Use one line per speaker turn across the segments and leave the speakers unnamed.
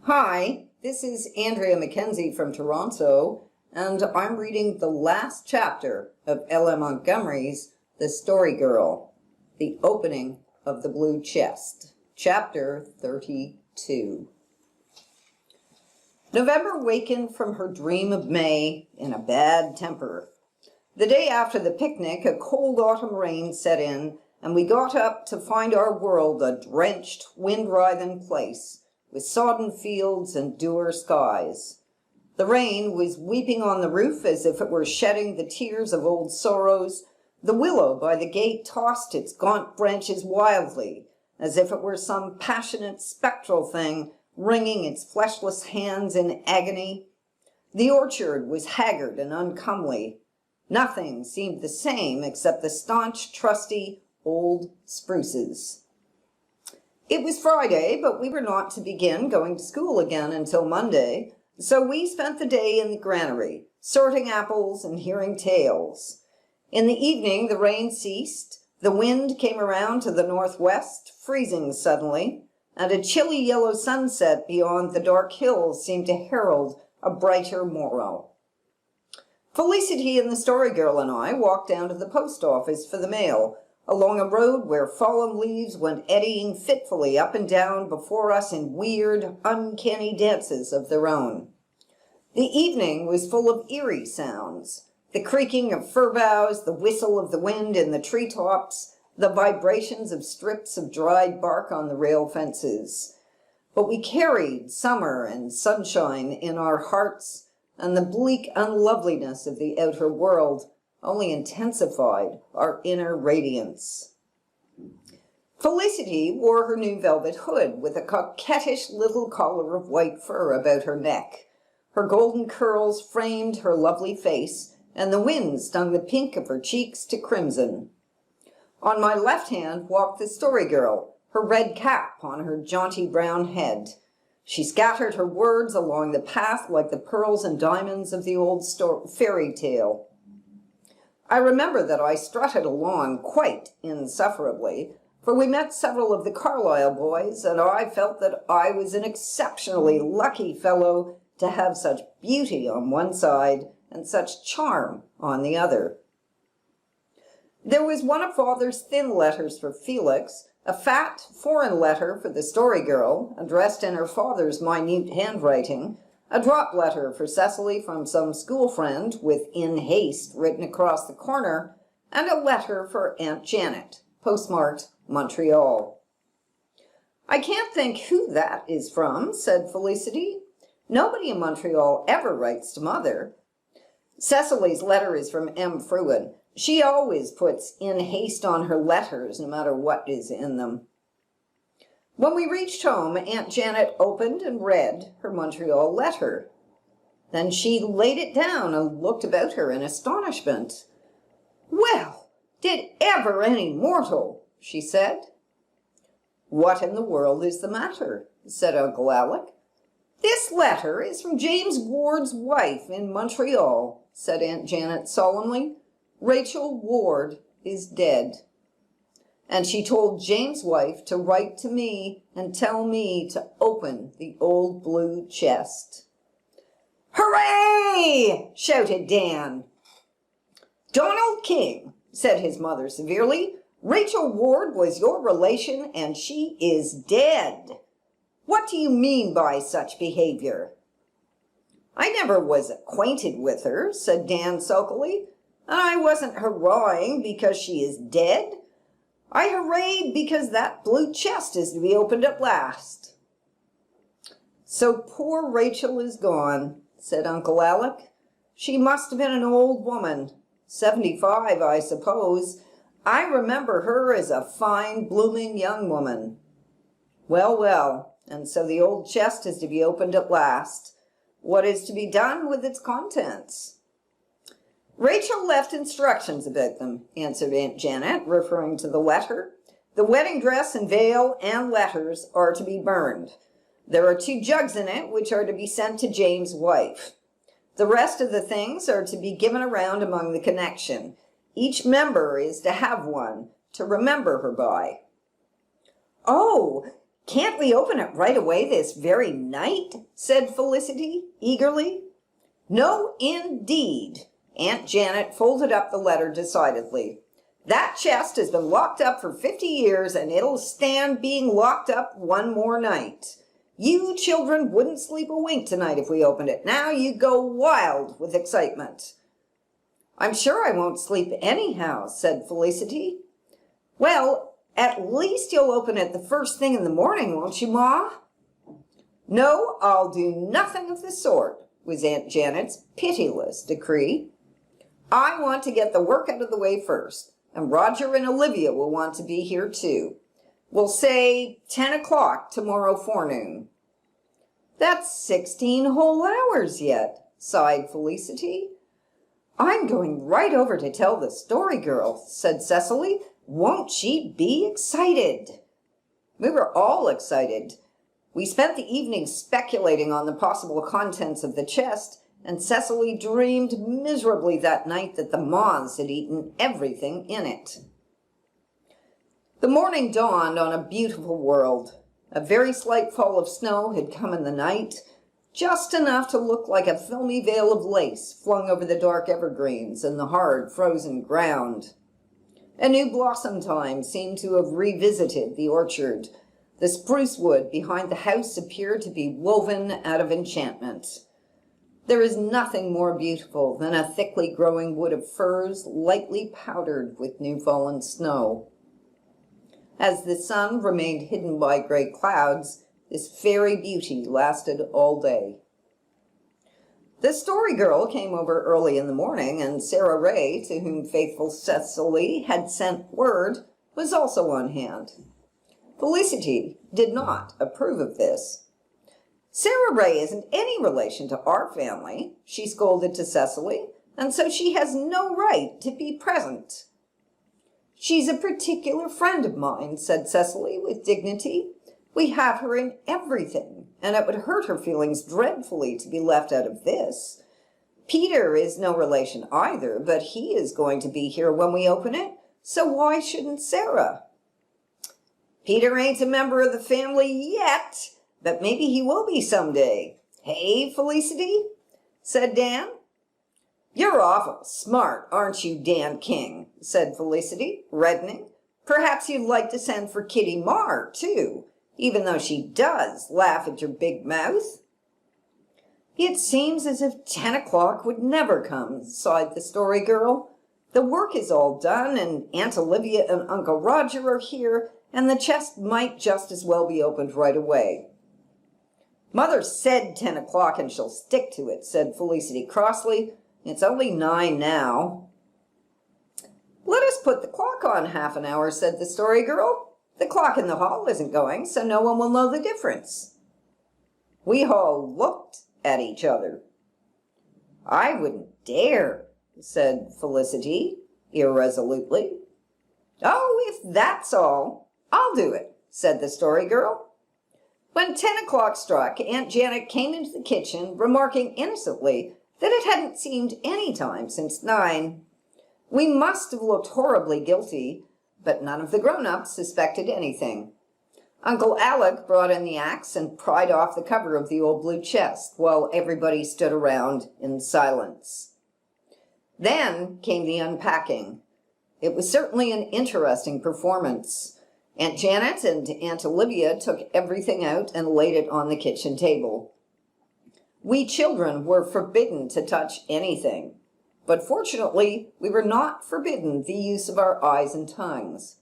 Hi, this is Andrea Mackenzie from Toronto, and I'm reading the last chapter of L.M. Montgomery's The Story Girl, The Opening of the Blue Chest, Chapter 32. November wakened from her dream of May in a bad temper. The day after the picnic, a cold autumn rain set in, and we got up to find our world a drenched, wind-writhen place, with sodden fields and dour skies. The rain was weeping on the roof as if it were shedding the tears of old sorrows. The willow by the gate tossed its gaunt branches wildly, as if it were some passionate spectral thing wringing its fleshless hands in agony. The orchard was haggard and uncomely. Nothing seemed the same except the staunch, trusty old spruces. It was Friday, but we were not to begin going to school again until Monday, so we spent the day in the granary, sorting apples and hearing tales. In the evening, the rain ceased, the wind came around to the northwest, freezing suddenly, and a chilly yellow sunset beyond the dark hills seemed to herald a brighter morrow. Felicity and the Story Girl and I walked down to the post office for the mail, along a road where fallen leaves went eddying fitfully up and down before us in weird, uncanny dances of their own. The evening was full of eerie sounds, the creaking of fir boughs, the whistle of the wind in the treetops, the vibrations of strips of dried bark on the rail fences. But we carried summer and sunshine in our hearts, and the bleak unloveliness of the outer world only intensified our inner radiance. Felicity wore her new velvet hood with a coquettish little collar of white fur about her neck. Her golden curls framed her lovely face, and the wind stung the pink of her cheeks to crimson. On my left hand walked the Story Girl, her red cap on her jaunty brown head. She scattered her words along the path like the pearls and diamonds of the old fairy tale. I remember that I strutted along quite insufferably, for we met several of the Carlisle boys, and I felt that I was an exceptionally lucky fellow to have such beauty on one side and such charm on the other. There was one of Father's thin letters for Felix, a fat, foreign letter for the Story Girl, addressed in her father's minute handwriting, a drop letter for Cecily from some school friend with "in haste" written across the corner, and a letter for Aunt Janet, postmarked Montreal. "I can't think who that is from," said Felicity. "Nobody in Montreal ever writes to Mother." "Cecily's letter is from M. Fruin. She always puts 'in haste' on her letters, no matter what is in them." When we reached home, Aunt Janet opened and read her Montreal letter. Then she laid it down and looked about her in astonishment. "Well, did ever any mortal?" she said. "What in the world is the matter?" said Uncle Alec. "This letter is from James Ward's wife in Montreal," said Aunt Janet solemnly. "Rachel Ward is dead. And she told James' wife to write to me and tell me to open the old blue chest." "Hooray!" shouted Dan. "Donald King," said his mother severely, "Rachel Ward was your relation and she is dead. What do you mean by such behavior?" "I never was acquainted with her," said Dan sulkily, "and I wasn't hurrahing because she is dead. I hurrayed because that blue chest is to be opened at last." "So poor Rachel is gone," said Uncle Alec. "She must have been an old woman, 75, I suppose. I remember her as a fine, blooming young woman. Well, well, and so the old chest is to be opened at last. What is to be done with its contents?" "Rachel left instructions about them," answered Aunt Janet, referring to the letter. "The wedding dress and veil and letters are to be burned. There are 2 jugs in it which are to be sent to James' wife. The rest of the things are to be given around among the connection. Each member is to have one to remember her by." "Oh, Can't we open it right away this very night? Said Felicity eagerly. No, indeed. Aunt Janet folded up the letter decidedly. That chest has been locked up for 50 years, and it'll stand being locked up one more night. You children wouldn't sleep a wink tonight if we opened it. Now you go wild with excitement. I'm sure I won't sleep anyhow, said Felicity. Well, at least you'll open it the first thing in the morning, won't you, Ma? No, I'll do nothing of the sort, was Aunt Janet's pitiless decree. I want to get the work out of the way first, and Roger and Olivia will want to be here too. We'll say 10 o'clock tomorrow forenoon. That's 16 whole hours yet, sighed Felicity. I'm going right over to tell the Story Girl, said Cecily. Won't she be excited? We were all excited. We spent the evening speculating on the possible contents of the chest, and Cecily dreamed miserably that night that the moths had eaten everything in it. The morning dawned on a beautiful world. A very slight fall of snow had come in the night, just enough to look like a filmy veil of lace flung over the dark evergreens and the hard, frozen ground. A new blossom time seemed to have revisited the orchard. The spruce wood behind the house appeared to be woven out of enchantment. There is nothing more beautiful than a thickly growing wood of firs lightly powdered with new-fallen snow. As the sun remained hidden by gray clouds, this fairy beauty lasted all day. The Story Girl came over early in the morning, and Sarah Ray, to whom faithful Cecily had sent word, was also on hand. Felicity did not approve of this. Sarah Ray isn't any relation to our family, she scolded to Cecily, and so she has no right to be present. She's a particular friend of mine, said Cecily with dignity. We have her in everything, and it would hurt her feelings dreadfully to be left out of this. Peter is no relation either, but he is going to be here when we open it, so why shouldn't Sarah? Peter ain't a member of the family yet, but maybe he will be someday. Hey, Felicity, said Dan. You're awful smart, aren't you, Dan King, said Felicity, reddening. Perhaps you'd like to send for Kitty Marr, too, even though she does laugh at your big mouth. It seems as if 10 o'clock would never come, sighed the Story Girl. The work is all done, and Aunt Olivia and Uncle Roger are here, and the chest might just as well be opened right away. Mother said 10 o'clock, and she'll stick to it, said Felicity crossly. It's only 9 now. Let us put the clock on half an hour, said the Story Girl. The clock in the hall isn't going, so no one will know the difference. We all looked at each other. I wouldn't dare, said Felicity irresolutely. Oh, if that's all, I'll do it, said the Story Girl. When 10 o'clock struck, Aunt Janet came into the kitchen, remarking innocently that it hadn't seemed any time since 9. We must have looked horribly guilty, but none of the grown-ups suspected anything. Uncle Alec brought in the axe and pried off the cover of the old blue chest, while everybody stood around in silence. Then came the unpacking. It was certainly an interesting performance. Aunt Janet and Aunt Olivia took everything out and laid it on the kitchen table. We children were forbidden to touch anything, but fortunately we were not forbidden the use of our eyes and tongues.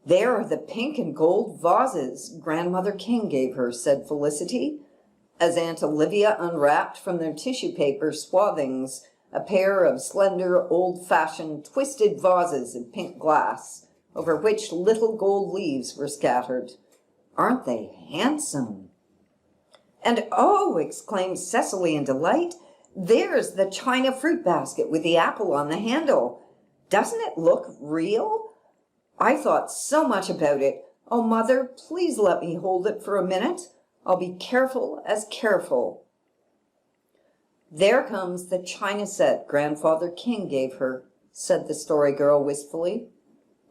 There are the pink and gold vases Grandmother King gave her, said Felicity, as Aunt Olivia unwrapped from their tissue paper swathings a pair of slender, old-fashioned, twisted vases of pink glass, over which little gold leaves were scattered. Aren't they handsome? And oh, exclaimed Cecily in delight, there's the china fruit basket with the apple on the handle. Doesn't it look real? I thought so much about it. Oh, Mother, please let me hold it for a minute. I'll be careful as careful. There comes the china set Grandfather King gave her, said the Story Girl wistfully.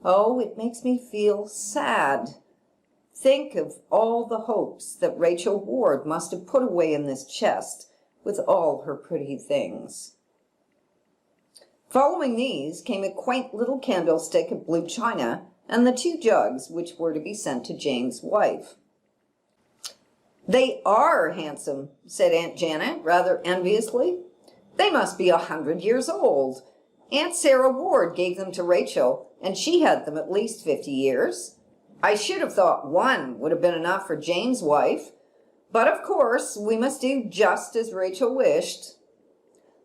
Oh, it makes me feel sad. Think of all the hopes that Rachel Ward must have put away in this chest with all her pretty things. Following these came a quaint little candlestick of blue china and the 2 jugs which were to be sent to Jane's wife. "They are handsome," said Aunt Janet rather enviously. "They must be 100 years old. Aunt Sarah Ward gave them to Rachel, and she had them at least 50 years. I should have thought 1 would have been enough for Jane's wife, but of course we must do just as Rachel wished.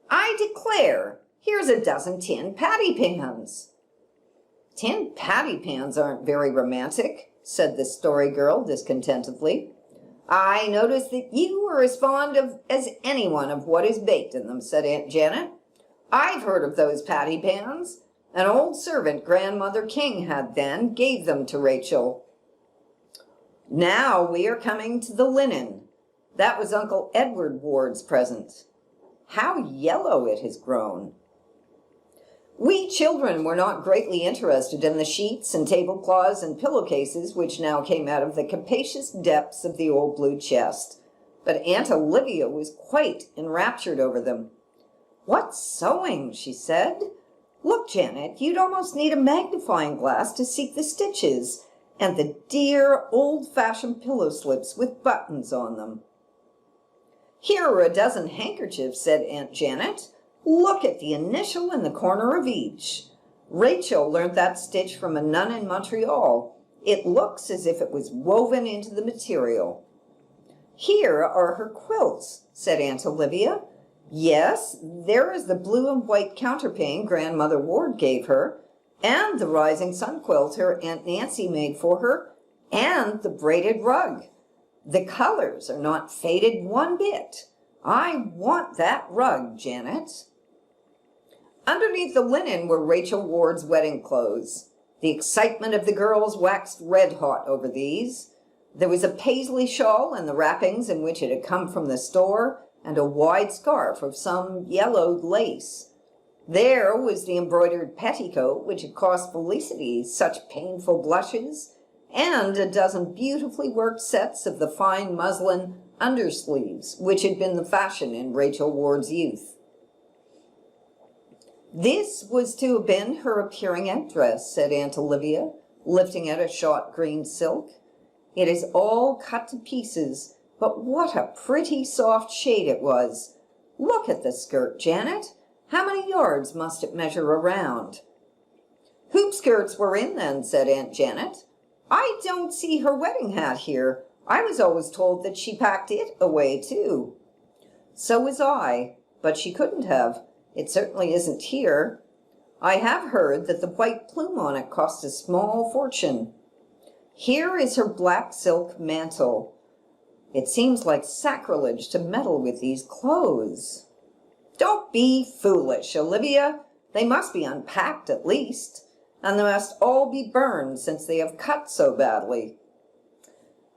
I declare, here's a dozen tin patty pans." "Tin patty pans aren't very romantic," said the Story Girl discontentedly. "I notice that you are as fond of as anyone of what is baked in them," said Aunt Janet. "I've heard of those patty pans. An old servant Grandmother King had then gave them to Rachel. Now we are coming to the linen. That was Uncle Edward Ward's present. How yellow it has grown." We children were not greatly interested in the sheets and tablecloths and pillowcases which now came out of the capacious depths of the old blue chest, but Aunt Olivia was quite enraptured over them. "What sewing!" she said. "Look, Janet, you'd almost need a magnifying glass to see the stitches, and the dear old-fashioned pillow slips with buttons on them." "Here are a dozen handkerchiefs," said Aunt Janet. "Look at the initial in the corner of each. Rachel learned that stitch from a nun in Montreal. It looks as if it was woven into the material." "Here are her quilts," said Aunt Olivia. "Yes, there is the blue and white counterpane Grandmother Ward gave her, and the rising sun quilt her Aunt Nancy made for her, and the braided rug. The colors are not faded one bit. I want that rug, Janet." Underneath the linen were Rachel Ward's wedding clothes. The excitement of the girls waxed red-hot over these. There was a paisley shawl and the wrappings in which it had come from the store, and a wide scarf of some yellowed lace. There was the embroidered petticoat which had cost Felicity such painful blushes, and a dozen beautifully worked sets of the fine muslin undersleeves which had been the fashion in Rachel Ward's youth. "This was to have been her appearing-out dress," said Aunt Olivia, lifting out a shot green silk. "It is all cut to pieces, but what a pretty soft shade it was. Look at the skirt, Janet. How many yards must it measure around?" "Hoop skirts were in then," said Aunt Janet. "I don't see her wedding hat here. I was always told that she packed it away too." "So was I, but she couldn't have. It certainly isn't here. I have heard that the white plume on it cost a small fortune. Here is her black silk mantle. It seems like sacrilege to meddle with these clothes." "Don't be foolish, Olivia. They must be unpacked at least, and they must all be burned since they have cut so badly.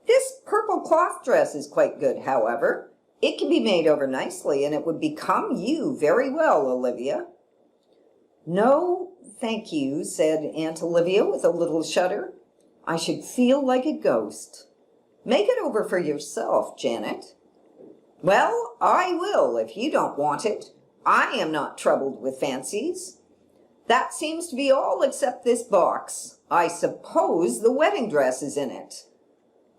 This purple cloth dress is quite good, however. It can be made over nicely, and it would become you very well, Olivia." "No, thank you," said Aunt Olivia with a little shudder. "I should feel like a ghost." "Make it over for yourself, Janet." "Well, I will, if you don't want it. I am not troubled with fancies. That seems to be all except this box. I suppose the wedding dress is in it."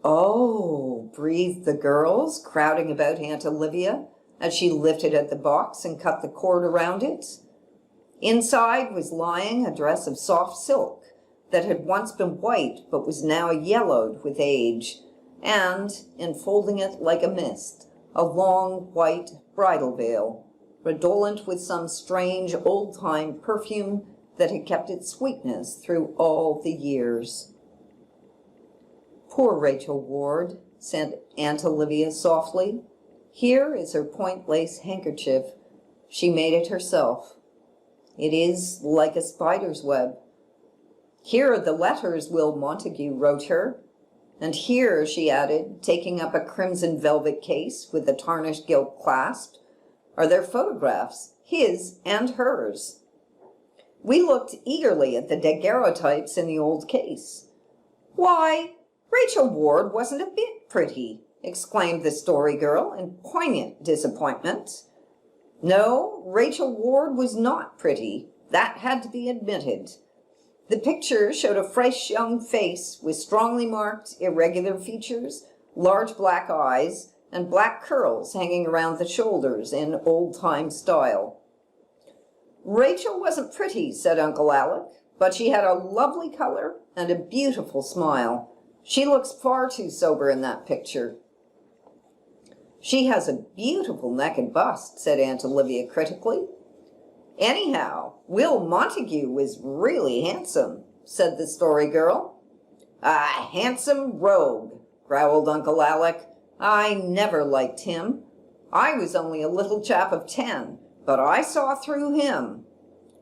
"Oh," breathed the girls, crowding about Aunt Olivia as she lifted out the box and cut the cord around it. Inside was lying a dress of soft silk that had once been white but was now yellowed with age, and, enfolding it like a mist, a long white bridal veil, redolent with some strange old-time perfume that had kept its sweetness through all the years. "Poor Rachel Ward," said Aunt Olivia softly. "Here is her point lace handkerchief. She made it herself. It is like a spider's web. Here are the letters Will Montague wrote her. And here," she added, taking up a crimson velvet case with a tarnished gilt clasp, "are their photographs, his and hers." We looked eagerly at the daguerreotypes in the old case. "Why, Rachel Ward wasn't a bit pretty, exclaimed the Story Girl in poignant disappointment. No, Rachel Ward was not pretty. That had to be admitted. The picture showed a fresh young face with strongly marked, irregular features, large black eyes, and black curls hanging around the shoulders in old-time style. Rachel wasn't pretty, said Uncle Alec, but she had a lovely color and a beautiful smile. She looks far too sober in that picture. She has a beautiful neck and bust, said Aunt Olivia critically. Anyhow, Will Montague was really handsome, said the Story Girl. A handsome rogue, growled Uncle Alec. I never liked him. I was only a little chap of 10, but I saw through him.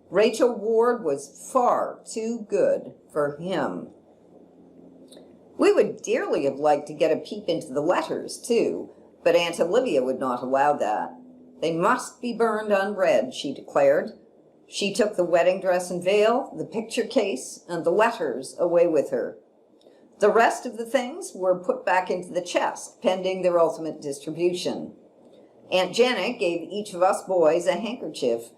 Rachel Ward was far too good for him. We would dearly have liked to get a peep into the letters, too, but Aunt Olivia would not allow that. They must be burned unread, she declared. She took the wedding dress and veil, the picture case, and the letters away with her. The rest of the things were put back into the chest, pending their ultimate distribution. Aunt Janet gave each of us boys a handkerchief.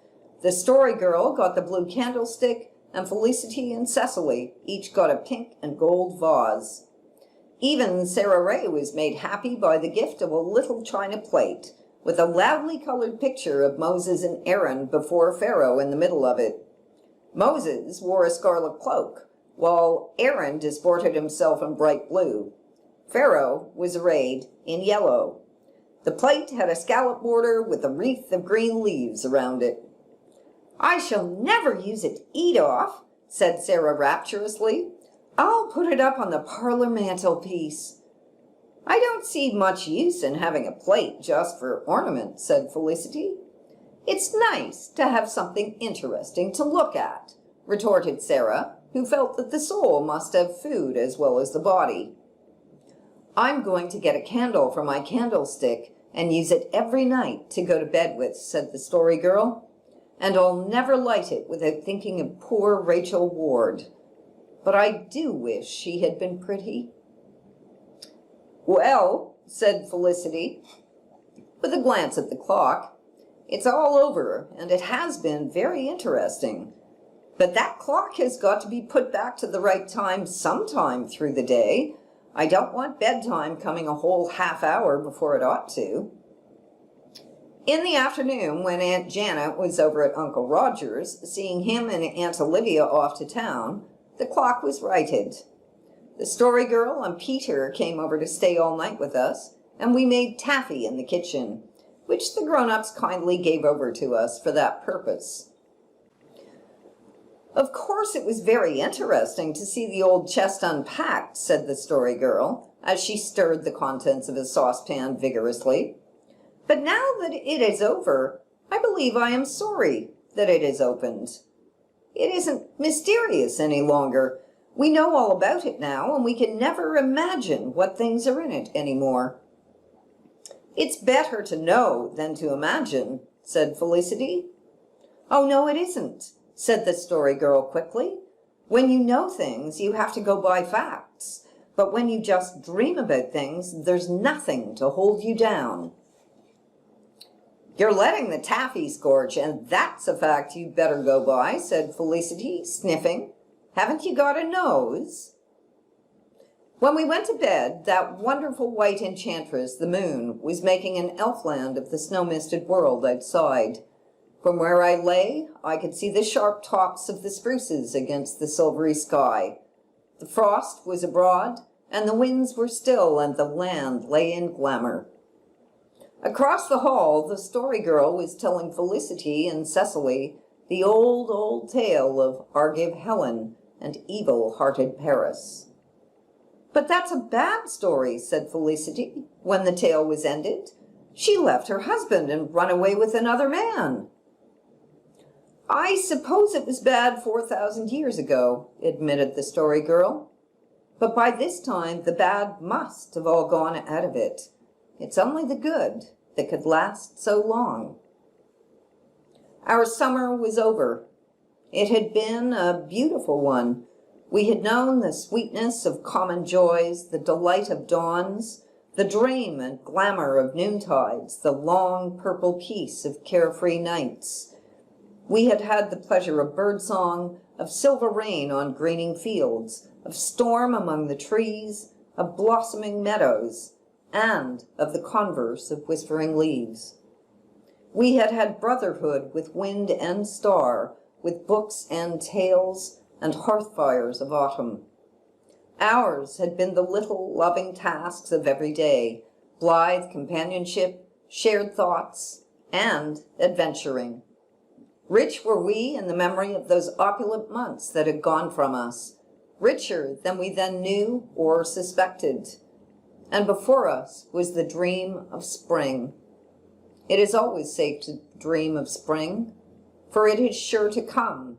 The Story Girl got the blue candlestick, and Felicity and Cecily each got a pink and gold vase. Even Sarah Ray was made happy by the gift of a little china plate, with a loudly colored picture of Moses and Aaron before Pharaoh in the middle of it. Moses wore a scarlet cloak, while Aaron disported himself in bright blue. Pharaoh was arrayed in yellow. The plate had a scallop border with a wreath of green leaves around it. I shall never use it to eat off, said Sarah rapturously. I'll put it up on the parlor mantelpiece. I don't see much use in having a plate just for ornament, said Felicity. It's nice to have something interesting to look at, retorted Sarah, who felt that the soul must have food as well as the body. I'm going to get a candle for my candlestick and use it every night to go to bed with, said the Story Girl. And I'll never light it without thinking of poor Rachel Ward. But I do wish she had been pretty. Well, said Felicity, with a glance at the clock, it's all over, and it has been very interesting. But that clock has got to be put back to the right time sometime through the day. I don't want bedtime coming a whole half hour before it ought to. In the afternoon, when Aunt Janet was over at Uncle Roger's, seeing him and Aunt Olivia off to town, the clock was righted. The Story Girl and Peter came over to stay all night with us, and we made taffy in the kitchen, which the grown-ups kindly gave over to us for that purpose. Of course it was very interesting to see the old chest unpacked, said the Story Girl, as she stirred the contents of a saucepan vigorously. But now that it is over, I believe I am sorry that it is opened. It isn't mysterious any longer. We know all about it now, and we can never imagine what things are in it anymore. It's better to know than to imagine, said Felicity. Oh, no, it isn't, said the Story Girl quickly. When you know things, you have to go by facts. But when you just dream about things, there's nothing to hold you down. You're letting the taffy scorch, and that's a fact you'd better go by, said Felicity, sniffing. Haven't you got a nose? When we went to bed, that wonderful white enchantress, the moon, was making an elfland of the snow-misted world outside. From where I lay, I could see the sharp tops of the spruces against the silvery sky. The frost was abroad, and the winds were still, and the land lay in glamour. Across the hall, the Story Girl was telling Felicity and Cecily the old tale of Argive Helen and evil-hearted Paris. But that's a bad story, said Felicity, when the tale was ended. She left her husband and run away with another man. I suppose it was bad 4,000 years ago, admitted the Story Girl. But by this time, the bad must have all gone out of it. It's only the good that could last so long. Our summer was over. It had been a beautiful one. We had known the sweetness of common joys, the delight of dawns, the dream and glamour of noontides, the long purple peace of carefree nights. We had had the pleasure of birdsong, of silver rain on greening fields, of storm among the trees, of blossoming meadows, and of the converse of whispering leaves. We had had brotherhood with wind and star, with books and tales, and hearth fires of autumn. Ours had been the little loving tasks of every day, blithe companionship, shared thoughts, and adventuring. Rich were we in the memory of those opulent months that had gone from us, richer than we then knew or suspected. And before us was the dream of spring. It is always safe to dream of spring, for it is sure to come,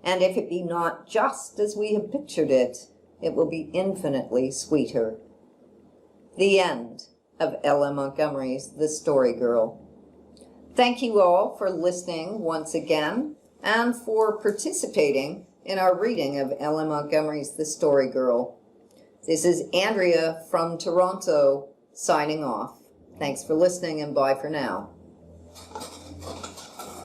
and if it be not just as we have pictured it, it will be infinitely sweeter. The end of Ella Montgomery's The Story Girl. Thank you all for listening once again and for participating in our reading of Ella Montgomery's The Story Girl. This is Andrea from Toronto signing off. Thanks for listening and bye for now.